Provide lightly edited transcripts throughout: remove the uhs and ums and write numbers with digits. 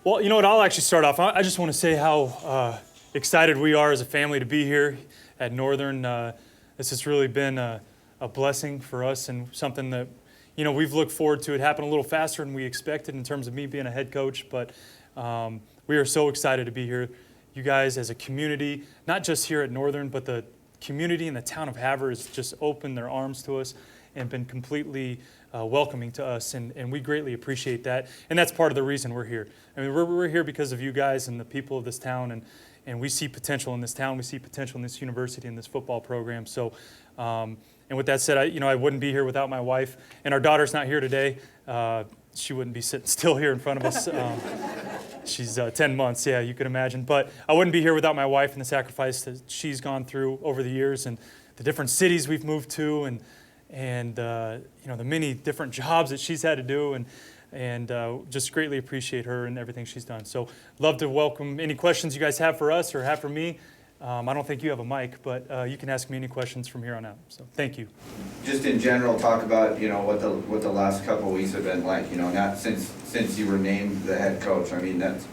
Well, you know what, I'll actually start off. I just want to say how excited we are as a family to be here at Northern. This has really been a blessing for us and something that, we've looked forward to. It happened a little faster than we expected in terms of me being a head coach, but we are so excited to be here. You guys as a community, not just here at Northern, but the community in the town of Havre has just opened their arms to us and been completely welcoming to us, and we greatly appreciate that. And that's part of the reason we're here. I mean, we're here because of you guys and the people of this town, and we see potential in this town. We see potential in this university and this football program. So, and with that said, I wouldn't be here without my wife, and our daughter's not here today. She wouldn't be sitting still here in front of us. She's 10 months, yeah, you can imagine. But I wouldn't be here without my wife and the sacrifice that she's gone through over the years and the different cities we've moved to and the many different jobs that she's had to do, and just greatly appreciate her and everything she's done. So love to welcome any questions you guys have for us or have for me. I don't think you have a mic, but you can ask me any questions from here on out. So thank you. Just in general, talk about what the last couple of weeks have been like. Not since you were named the head coach. I mean, that's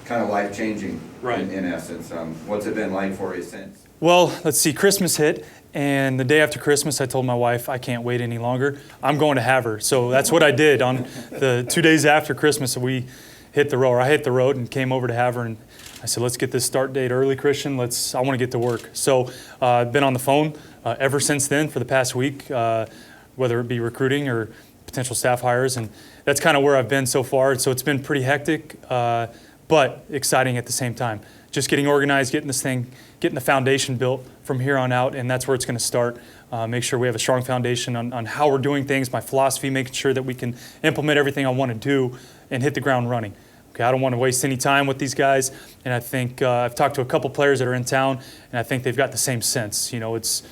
kind of life changing, right? In essence, what's it been like for you since? Well, let's see. Christmas hit, and the day after Christmas, I told my wife I can't wait any longer. I'm going to Havre. So that's what I did on the 2 days after Christmas. I hit the road and came over to Havre, and I said, let's get this start date early, Christian. I want to get to work. So I've been on the phone ever since then for the past week, whether it be recruiting or potential staff hires, and that's kind of where I've been so far. So it's been pretty hectic, but exciting at the same time. Just getting organized, getting the foundation built from here on out, and that's where it's going to start. Make sure we have a strong foundation on how we're doing things, my philosophy, making sure that we can implement everything I want to do and hit the ground running. Okay, I don't want to waste any time with these guys, and I think I've talked to a couple players that are in town, and I think they've got the same sense. It's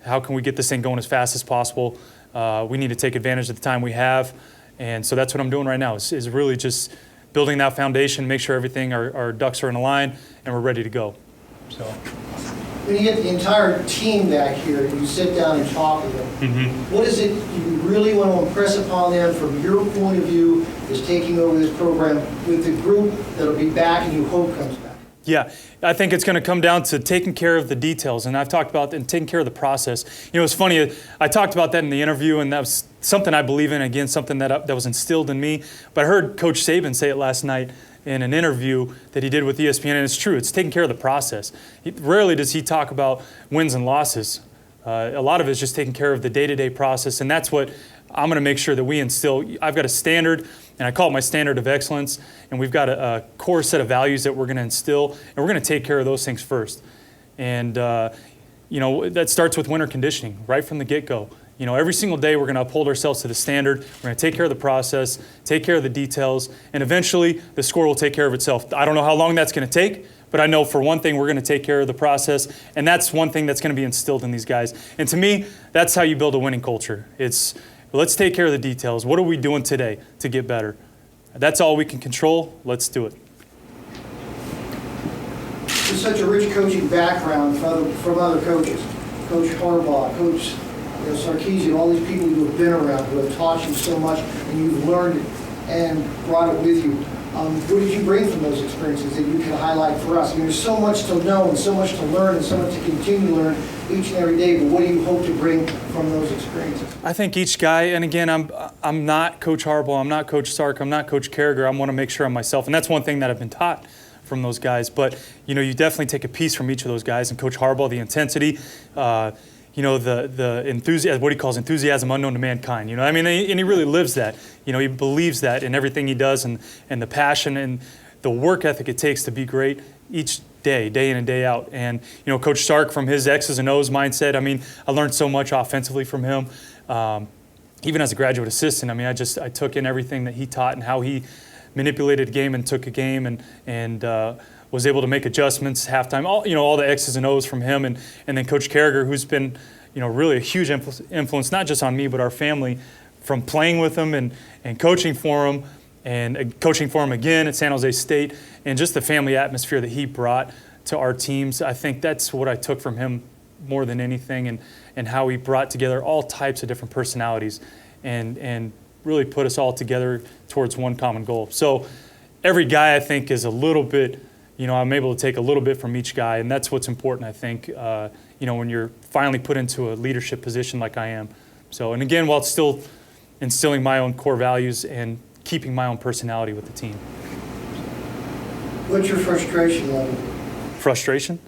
how can we get this thing going as fast as possible? We need to take advantage of the time we have, and so that's what I'm doing right now is really just building that foundation, make sure everything, our ducks are in a line, and we're ready to go. So. When you get the entire team back here and you sit down and talk with them, what is it you really want to impress upon them from your point of view as taking over this program with the group that'll be back and you hope comes back? Yeah, I think it's going to come down to taking care of the details, and I've talked about and taking care of the process. It's funny, I talked about that in the interview, and that was something I believe in, again, something that was instilled in me. But I heard Coach Saban say it last night in an interview that he did with ESPN, and it's true. It's taking care of the process. Rarely does he talk about wins and losses. A lot of it is just taking care of the day-to-day process, and that's what I'm going to make sure that we instill. I've got a standard, and I call it my standard of excellence, and we've got a core set of values that we're going to instill, and we're going to take care of those things first. And, that starts with winter conditioning right from the get-go. Every single day we're going to uphold ourselves to the standard. We're going to take care of the process, take care of the details, and eventually the score will take care of itself. I don't know how long that's going to take, but I know for one thing we're going to take care of the process, and that's one thing that's going to be instilled in these guys. And to me, that's how you build a winning culture. It's let's take care of the details. What are we doing today to get better? That's all we can control. Let's do it. There's such a rich coaching background from other coaches. Coach Harbaugh, Coach Sarkisian, all these people who have been around, who have taught you so much, and you've learned it and brought it with you. What did you bring from those experiences that you can highlight for us? I mean, there's so much to know and so much to learn and so much to continue to learn each and every day, but what do you hope to bring from those experiences? I think each guy, and again, I'm not Coach Harbaugh, I'm not Coach Sark, I'm not Coach Carragher. I want to make sure I'm myself, and that's one thing that I've been taught from those guys. But, you definitely take a piece from each of those guys, and Coach Harbaugh, the intensity, the enthusiasm, what he calls enthusiasm unknown to mankind. and he really lives that. He believes that in everything he does, and the passion and the work ethic it takes to be great each day in and day out. And, Coach Sark, from his X's and O's mindset, I learned so much offensively from him. Even as a graduate assistant, I took in everything that he taught and how he manipulated a game and took a game and was able to make adjustments halftime. All the X's and O's from him, and then Coach Carragher, who's been really a huge influence not just on me but our family, from playing with him and coaching for him and coaching for him again at San Jose State, and just the family atmosphere that he brought to our teams. I think that's what I took from him more than anything, and how he brought together all types of different personalities and really put us all together towards one common goal. So, every guy I think is a little bit, I'm able to take a little bit from each guy, and that's what's important, I think, when you're finally put into a leadership position like I am. So, and again, while still instilling my own core values and keeping my own personality with the team. What's your frustration level? Frustration?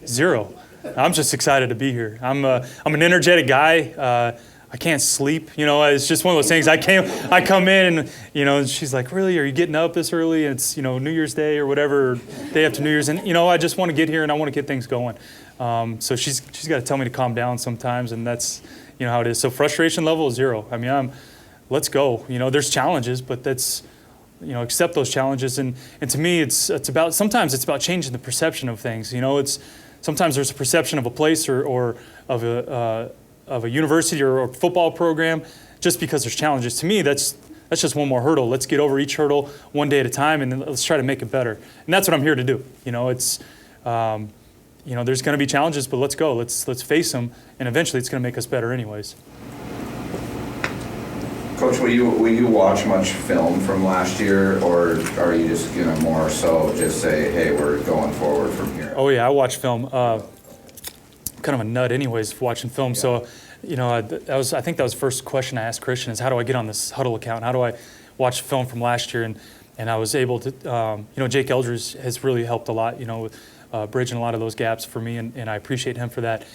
Zero. I'm just excited to be here. I'm an energetic guy. I can't sleep. It's just one of those things. I come in and, and she's like, really, are you getting up this early? And it's, New Year's Day or whatever, or day after New Year's. And, I just want to get here and I want to get things going. So she's got to tell me to calm down sometimes, and that's, how it is. So frustration level is zero. I mean, let's go. There's challenges, but that's, accept those challenges. And to me, sometimes it's about changing the perception of things. Sometimes there's a perception of a place or of a university or a football program just because there's challenges. To me, that's just one more hurdle. Let's get over each hurdle one day at a time, and then let's try to make it better. And that's what I'm here to do. It's there's going to be challenges, but let's go. Let's face them, and eventually it's going to make us better anyways. Coach, will you watch much film from last year, or are you just going to more so just say, hey, we're going forward from here? Oh yeah, I watch film. Kind of a nut anyways watching film. Yeah. So, I think that was the first question I asked Christian is how do I get on this huddle account? How do I watch film from last year? And I was able to, Jake Eldridge has really helped a lot, with bridging a lot of those gaps for me, and I appreciate him for that.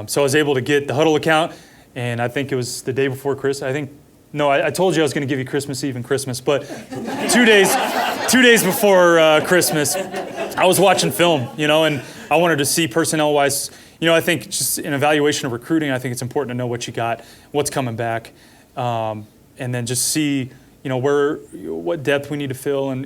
So I was able to get the huddle account, and I think it was the day before Christmas. I told you I was going to give you Christmas Eve and Christmas, but 2 days before Christmas, I was watching film, and I wanted to see personnel-wise. I think just in evaluation of recruiting, I think it's important to know what you got, what's coming back, and then just see, what depth we need to fill, and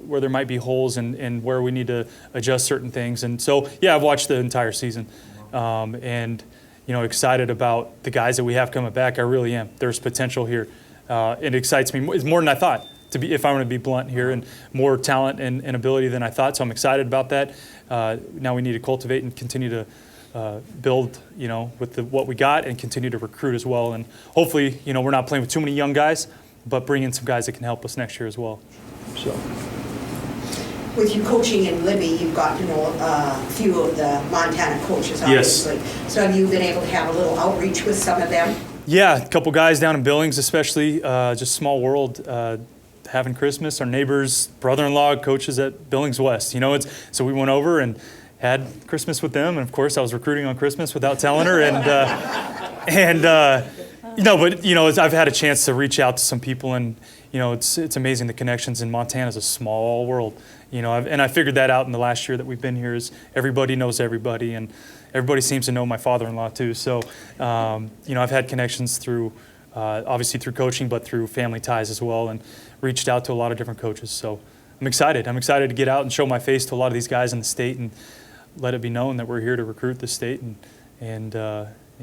where there might be holes, and where we need to adjust certain things. And so, yeah, I've watched the entire season, and excited about the guys that we have coming back. I really am. There's potential here. It excites me. It's more than I thought, if I'm going to be blunt here, and more talent and ability than I thought. So I'm excited about that. Now we need to cultivate and continue to build, with what we got, and continue to recruit as well. And hopefully, we're not playing with too many young guys, but bring in some guys that can help us next year as well. So. With you coaching in Libby, you've got to know a few of the Montana coaches, obviously. Yes. So have you been able to have a little outreach with some of them? Yeah, a couple guys down in Billings especially, just small world, having Christmas. Our neighbor's brother-in-law coaches at Billings West. So we went over and had Christmas with them, and of course I was recruiting on Christmas without telling her, I've had a chance to reach out to some people, and it's amazing the connections in Montana is a small world, and I figured that out in the last year that we've been here is everybody knows everybody, and everybody seems to know my father-in-law too. So I've had connections through obviously through coaching, but through family ties as well, and reached out to a lot of different coaches. So I'm excited to get out and show my face to a lot of these guys in the state, and let it be known that we're here to recruit the state and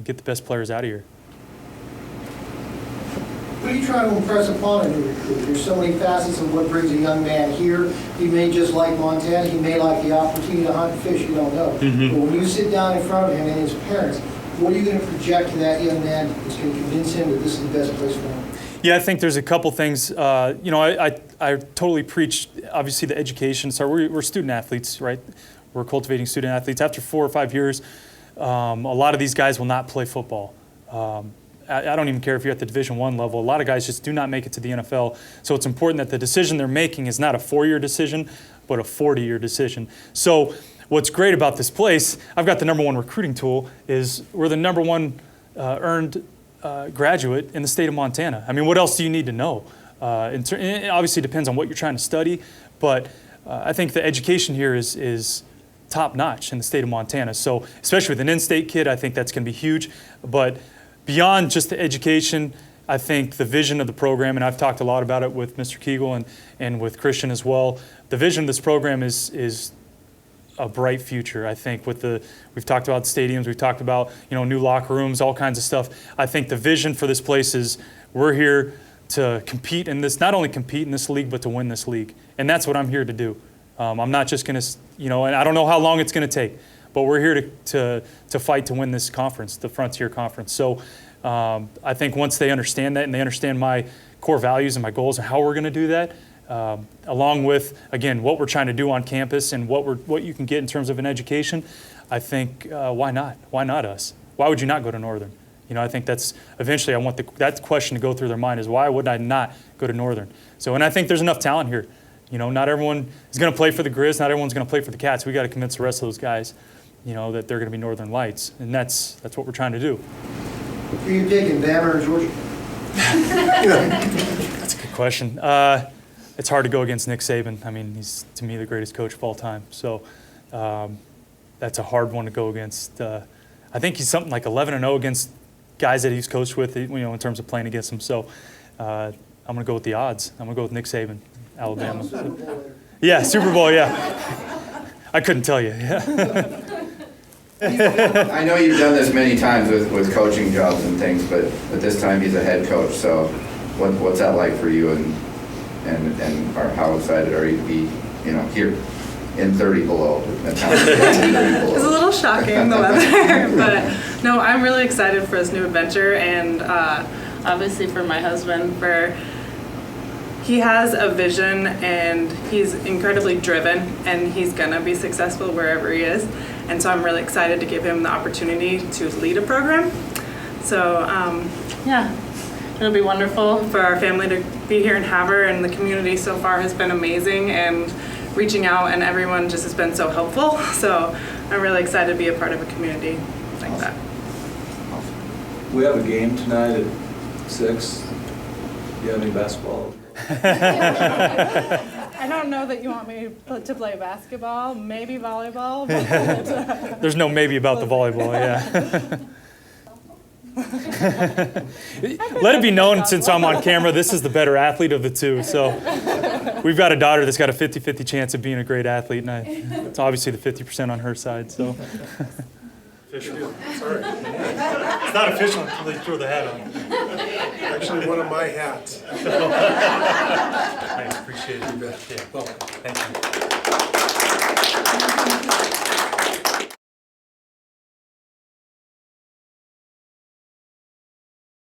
get the best players out of here. What are you trying to impress upon a new recruit? There's so many facets of what brings a young man here. He may just like Montana. He may like the opportunity to hunt and fish. You don't know. Mm-hmm. But when you sit down in front of him and his parents, what are you going to project to that young man that's going to convince him that this is the best place for him? Yeah, I think there's a couple things. I totally preach, obviously, the education. So we're student athletes, right? We're cultivating student athletes. After 4 or 5 years, a lot of these guys will not play football. I don't even care if you're at the Division I level. A lot of guys just do not make it to the NFL. So it's important that the decision they're making is not a 4-year decision, but a 40-year decision. So what's great about this place, I've got the #1 recruiting tool, is we're the #1 earned graduate in the state of Montana. I mean, what else do you need to know? It obviously depends on what you're trying to study, but I think the education here is top-notch in the state of Montana. So especially with an in-state kid, I think that's going to be huge. But beyond just the education, I think the vision of the program, and I've talked a lot about it with Mr. Kegel and with Christian as well, the vision of this program is a bright future. I think we've talked about stadiums, we've talked about new locker rooms, all kinds of stuff. I think the vision for this place is we're here to compete in this, not only compete in this league, but to win this league. And that's what I'm here to do. I'm not just going to, and I don't know how long it's going to take, but we're here to fight to win this conference, the Frontier Conference. So I think once they understand that and they understand my core values and my goals and how we're going to do that, along with, again, what we're trying to do on campus and what you can get in terms of an education, I think, why not? Why not us? Why would you not go to Northern? You know, I think that's, eventually I want that question to go through their mind is, why would I not go to Northern? So, and I think there's enough talent here. You know, not everyone is going to play for the Grizz, not everyone's going to play for the Cats. We got to convince the rest of those guys, you know, that they're going to be Northern Lights. And that's what we're trying to do. Who are you taking, Bama or Georgia? That's a good question. It's hard to go against Nick Saban. I mean, he's, to me, the greatest coach of all time. So that's a hard one to go against. I think he's something like 11-0 against guys that he's coached with, you know, in terms of playing against him. So I'm going to go with the odds. I'm going to go with Nick Saban, Alabama. Super Bowl later. Yeah, Super Bowl, yeah. I couldn't tell you. Yeah. I know you've done this many times with coaching jobs and things, but this time he's a head coach, so what's that like for you, and how excited are you to be, you know, here in 30 below? It's a little shocking, the weather, but no, I'm really excited for this new adventure, and obviously for my husband, he has a vision and he's incredibly driven and he's gonna be successful wherever he is. And so I'm really excited to give him the opportunity to lead a program. So yeah, it'll be wonderful for our family to be here in Havre, and the community so far has been amazing, and reaching out and everyone just has been so helpful. So I'm really excited to be a part of a community like that. We have a game tonight at 6. Do you have any basketball? I don't know that you want me to play basketball, maybe volleyball. But There's no maybe about the volleyball, yeah. Let it be known, since I'm on camera, this is the better athlete of the two. So we've got a daughter that's got a 50-50 chance of being a great athlete, and it's obviously the 50% on her side. So. Official. Sorry. It's not official until they throw the hat on. Actually, one of my hats. I appreciate it. Yeah. Well, thank you.